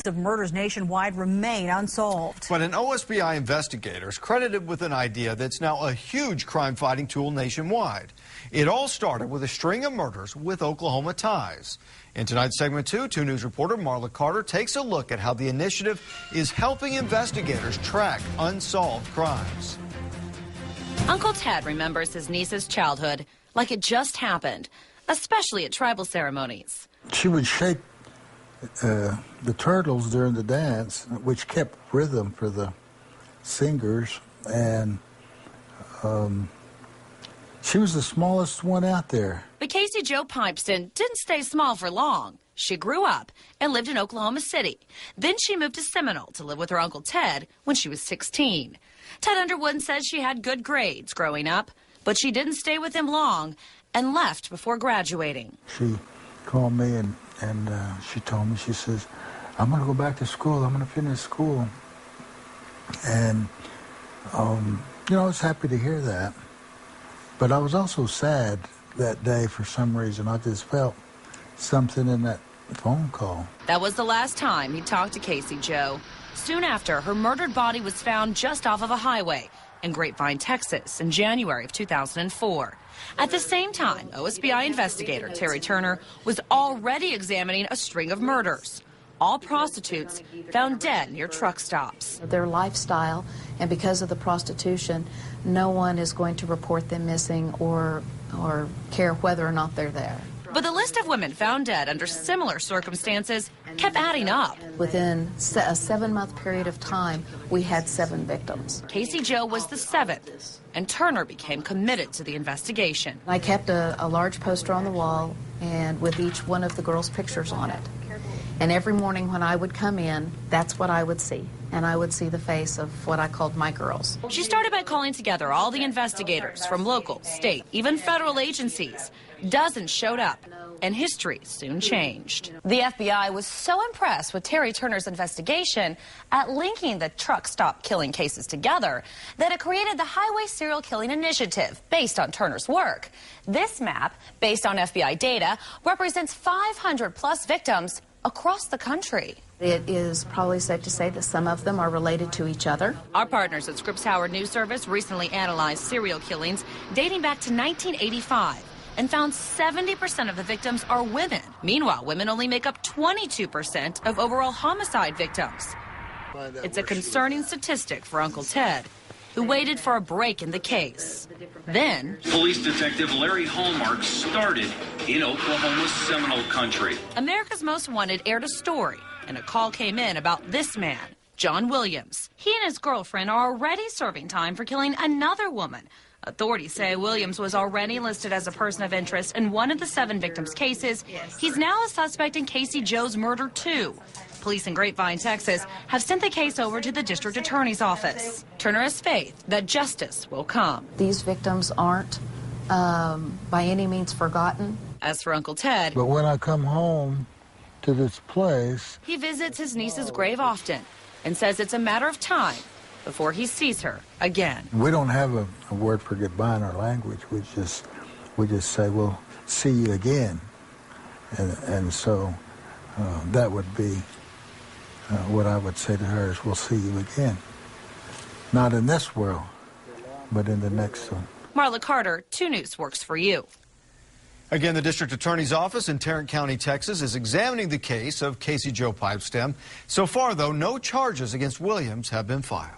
of murders nationwide remain unsolved. But an OSBI investigator is credited with an idea that's now a huge crime-fighting tool nationwide. It all started with a string of murders with Oklahoma ties. In tonight's segment 2 News reporter Marla Carter takes a look at how the initiative is helping investigators track unsolved crimes. Uncle Ted remembers his niece's childhood like it just happened, especially at tribal ceremonies. She would shake the turtles during the dance, which kept rhythm for the singers, and she was the smallest one out there. But Casey Jo Pipeston didn't stay small for long. She grew up and lived in Oklahoma City. Then she moved to Seminole to live with her Uncle Ted when she was 16. Ted Underwood says she had good grades growing up, but she didn't stay with him long and left before graduating. She called me and she told me, she says, I'm going to go back to school. I'm going to finish school. And, you know, I was happy to hear that. But I was also sad that day for some reason. I just felt something in that phone call. That was the last time he talked to Casey Jo. Soon after, her murdered body was found just off of a highway in Grapevine, Texas in January of 2004. At the same time, OSBI investigator Terry Turner was already examining a string of murders. All prostitutes found dead near truck stops. Their lifestyle, and because of the prostitution, no one is going to report them missing or care whether or not they're there. But the list of women found dead under similar circumstances kept adding up. Within a 7-month period of time, we had 7 victims. Casey Jo was the 7th, and Turner became committed to the investigation. I kept a large poster on the wall and with each one of the girls' pictures on it. And every morning when I would come in, that's what I would see. And I would see the face of what I called my girls. She started by calling together all the investigators from local, state, even federal agencies. Dozens showed up, and history soon changed. The FBI was so impressed with Terry Turner's investigation at linking the truck stop killing cases together that it created the Highway Serial Killing Initiative based on Turner's work. This map, based on FBI data, represents 500+ victims across the country. It is probably safe to say that some of them are related to each other. Our partners at Scripps Howard News Service recently analyzed serial killings dating back to 1985 and found 70% of the victims are women. Meanwhile, women only make up 22% of overall homicide victims. It's a concerning statistic for Uncle Ted, who waited for a break in the case. Then, police detective Larry Hallmark started in Oklahoma's Seminole country. America's Most Wanted aired a story, and a call came in about this man, John Williams. He and his girlfriend are already serving time for killing another woman. Authorities say Williams was already listed as a person of interest in one of the 7 victims' cases. He's now a suspect in Casey Jo's murder, too. Police in Grapevine, Texas, have sent the case over to the district attorney's office. Turner has faith that justice will come. These victims aren't by any means forgotten. As for Uncle Ted, but when I come home to this place, he visits his niece's grave often and says it's a matter of time before he sees her again. We don't have a word for goodbye in our language. We just say, we'll see you again. And so that would be what I would say to her is, we'll see you again. Not in this world, but in the next one. Marla Carter, 2 News works for you. Again, the district attorney's office in Tarrant County, Texas, is examining the case of Casey Jo Pipeston. So far, though, no charges against Williams have been filed.